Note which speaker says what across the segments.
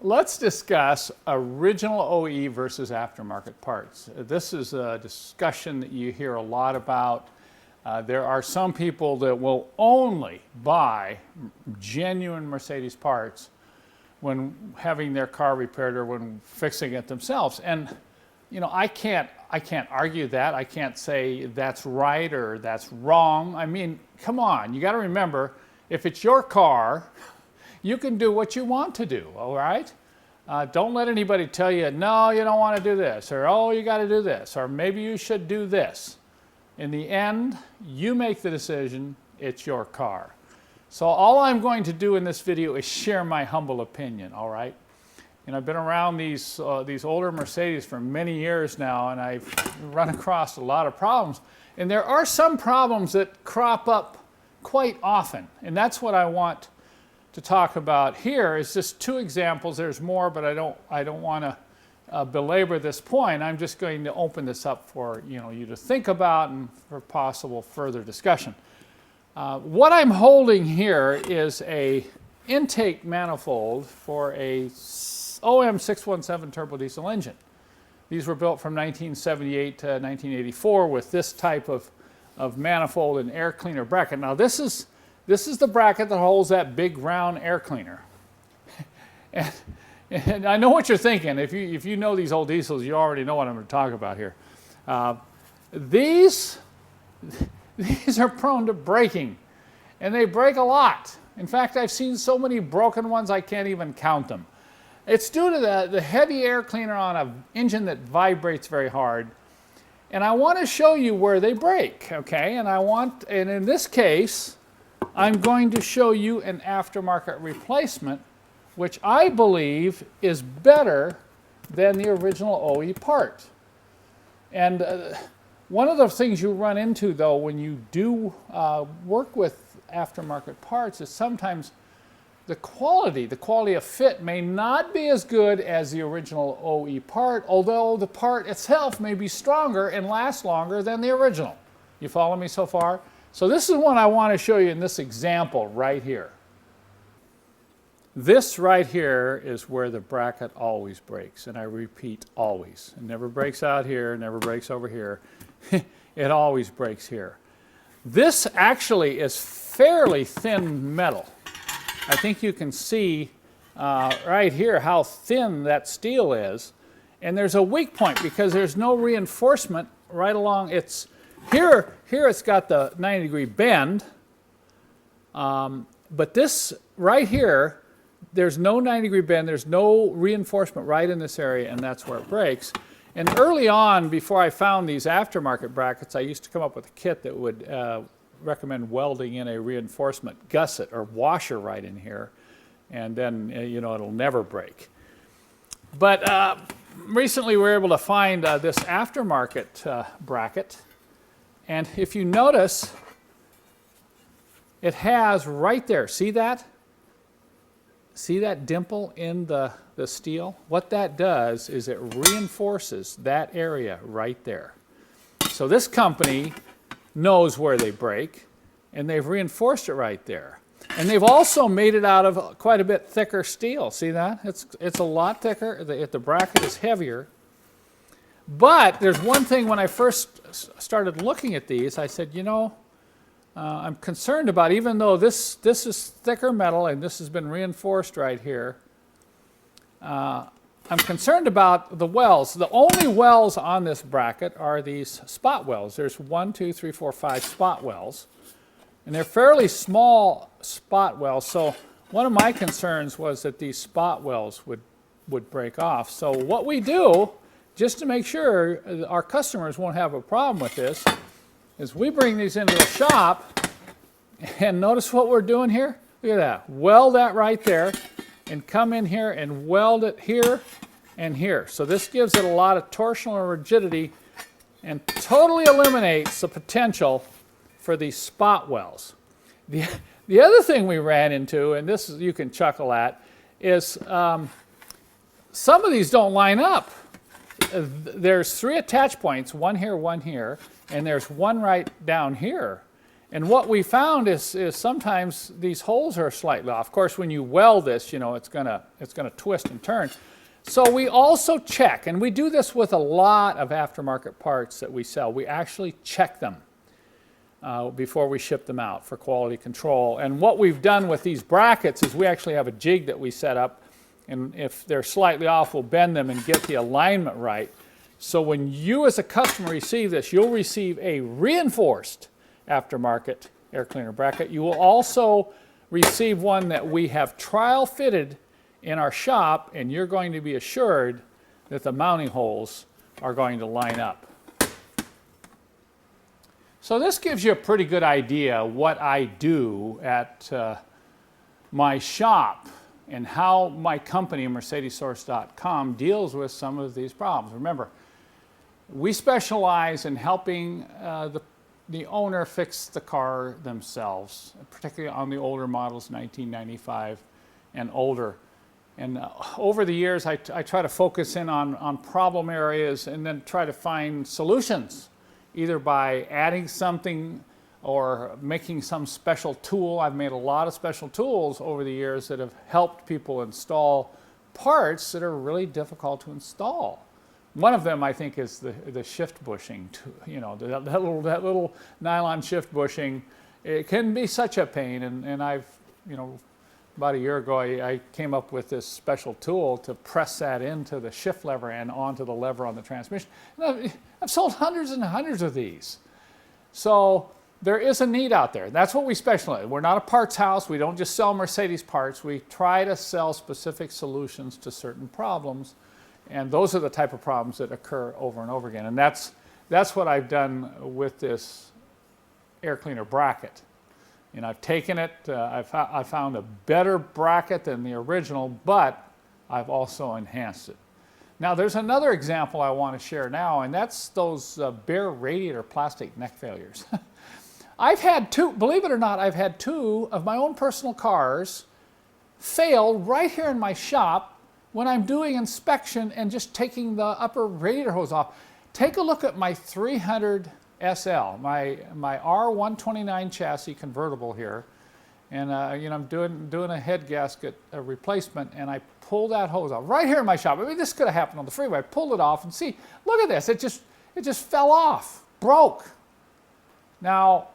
Speaker 1: let's discuss original OE versus aftermarket parts. This is a discussion that you hear a lot about. There are some people that will only buy genuine Mercedes parts when having their car repaired or when fixing it themselves. And you know, I can't argue that. I can't say that's right or that's wrong. I mean, come on, you got to remember, if it's your car, you can do what you want to do, all right? Don't let anybody tell you, no, you don't want to do this, or oh, you got to do this, or maybe you should do this. In the end, you make the decision, it's your car. So all I'm going to do in this video is share my humble opinion, all right? And I've been around these older Mercedes for many years now, and I've run across a lot of problems. And there are some problems that crop up quite often, and that's what I want to talk about here. Is just two examples. There's more, but I don't want to belabor this point. I'm just going to open this up for you to think about and for possible further discussion. What I'm holding here is a intake manifold for a O.E.M 617 turbo diesel engine. These were built from 1978 to 1984 with this type of manifold and air cleaner bracket. Now this is the bracket that holds that big round air cleaner. and I know what you're thinking. If you know these old diesels, you already know what I'm going to talk about here. These are prone to breaking, and they break a lot. In fact, I've seen so many broken ones I can't even count them. It's due to the heavy air cleaner on an engine that vibrates very hard. And I want to show you where they break, okay? And in this case, I'm going to show you an aftermarket replacement, which I believe is better than the original OE part. And one of the things you run into, though, when you do work with aftermarket parts is sometimes the quality of fit may not be as good as the original OE part, although the part itself may be stronger and last longer than the original. You follow me so far? So this is one I want to show you in this example right here. This right here is where the bracket always breaks, and I repeat, always. It never breaks out here, never breaks over here. It always breaks here. This actually is fairly thin metal. I think you can see right here how thin that steel is. And there's a weak point because there's no reinforcement right along its... Here it's got the 90-degree bend. But this right here, there's no 90-degree bend. There's no reinforcement right in this area, and that's where it breaks. And early on, before I found these aftermarket brackets, I used to come up with a kit that would recommend welding in a reinforcement gusset or washer right in here, and then it'll never break. But recently we were able to find this aftermarket bracket, and if you notice, it has right there, see that dimple in the steel? What that does is it reinforces that area right there. So this company knows where they break, and they've reinforced it right there. And they've also made it out of quite a bit thicker steel. See that? It's a lot thicker. The bracket is heavier. But there's one thing when I first started looking at these, I said, I'm concerned about, even though this is thicker metal and this has been reinforced right here, I'm concerned about the wells. The only wells on this bracket are these spot wells. There's 1, 2, 3, 4, 5 spot wells. And they're fairly small spot wells. So one of my concerns was that these spot wells would break off. So what we do, just to make sure our customers won't have a problem with this, is we bring these into the shop, and notice what we're doing here? Look at that. Weld that right there, and come in here and weld it here and here. So this gives it a lot of torsional rigidity and totally eliminates the potential for these spot wells. The other thing we ran into, and this you can chuckle at, is some of these don't line up. There's 3 attach points, one here, and there's one right down here. And what we found is sometimes these holes are slightly off. Of course, when you weld this, it's gonna twist and turn. So we also check, and we do this with a lot of aftermarket parts that we sell. We actually check them before we ship them out for quality control. And what we've done with these brackets is we actually have a jig that we set up, and if they're slightly off, we'll bend them and get the alignment right. So when you as a customer receive this, you'll receive a reinforced aftermarket air cleaner bracket. You will also receive one that we have trial fitted in our shop, and you're going to be assured that the mounting holes are going to line up. So this gives you a pretty good idea what I do at my shop and how my company, Mercedessource.com, deals with some of these problems. Remember, we specialize in helping the owner fix the car themselves, particularly on the older models, 1995 and older. And over the years, I try to focus in on problem areas and then try to find solutions, either by adding something or making some special tool. I've made a lot of special tools over the years that have helped people install parts that are really difficult to install. One of them, I think, is the shift bushing. That little nylon shift bushing. It can be such a pain, and I've, about a year ago, I came up with this special tool to press that into the shift lever and onto the lever on the transmission. And I've sold hundreds and hundreds of these. So there is a need out there. That's what we specialize in. We're not a parts house. We don't just sell Mercedes parts. We try to sell specific solutions to certain problems. And those are the type of problems that occur over and over again. And that's what I've done with this air cleaner bracket. I've taken it, I found a better bracket than the original, but I've also enhanced it. Now there's another example I want to share now, and that's those bare radiator plastic neck failures. I've had two, believe it or not, I've had two of my own personal cars fail right here in my shop when I'm doing inspection and just taking the upper radiator hose off. Take a look at my 300 SL, my R129 chassis convertible here, and I'm doing a head gasket replacement, and I pull that hose off right here in my shop. I mean, this could have happened on the freeway. I pulled it off, and see, look at this. It just fell off, broke. Now,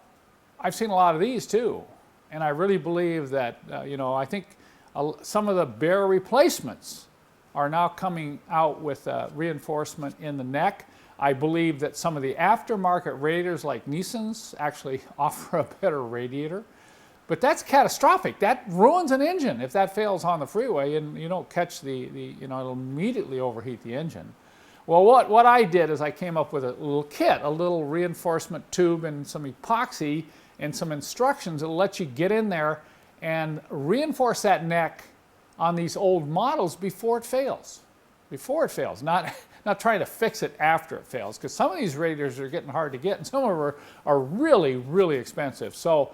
Speaker 1: I've seen a lot of these too, and I really believe that I think some of the bare replacements are now coming out with reinforcement in the neck. I believe that some of the aftermarket radiators like Nissan's actually offer a better radiator, but that's catastrophic. That ruins an engine if that fails on the freeway and you don't catch it'll immediately overheat the engine. Well, what I did is I came up with a little kit, a little reinforcement tube and some epoxy and some instructions that'll let you get in there and reinforce that neck on these old models before it fails. Before it fails, not trying to fix it after it fails, because some of these radiators are getting hard to get and some of them are really, really expensive. So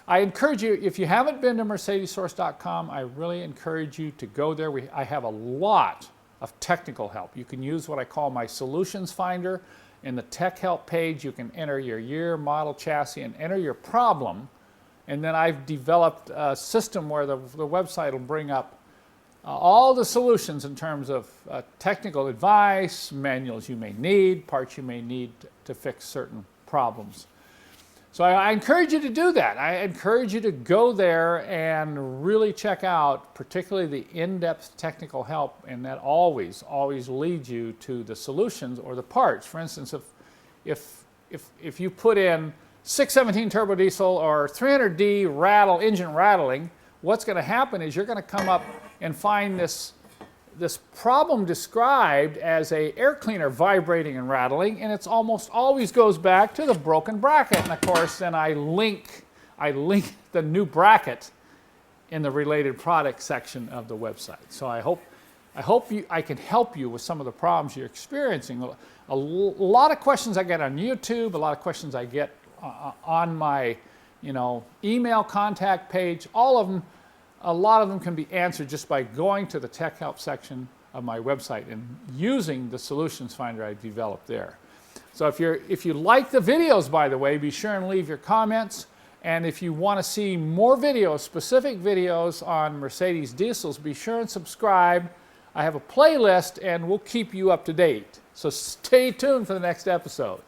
Speaker 1: I encourage you, if you haven't been to Mercedessource.com, I really encourage you to go there. I have a lot of technical help. You can use what I call my solutions finder. In the tech help page, you can enter your year, model, chassis, and enter your problem. And then I've developed a system where the website will bring up all the solutions in terms of technical advice, manuals you may need, parts you may need to fix certain problems. So I encourage you to do that. I encourage you to go there and really check out particularly the in-depth technical help, and that always leads you to the solutions or the parts. For instance, if you put in 617 turbo diesel or 300D engine rattling, what's going to happen is you're going to come up and find this problem described as a air cleaner vibrating and rattling, and it's almost always goes back to the broken bracket. And of course, then I link the new bracket in the related product section of the website. So I hope I can help you with some of the problems you're experiencing. A lot of questions I get on YouTube, a lot of questions I get on my email contact page, all of them. A lot of them can be answered just by going to the tech help section of my website and using the solutions finder I developed there. So if you like the videos, by the way, be sure and leave your comments. And if you want to see more videos, specific videos on Mercedes diesels, be sure and subscribe. I have a playlist and we'll keep you up to date. So stay tuned for the next episode.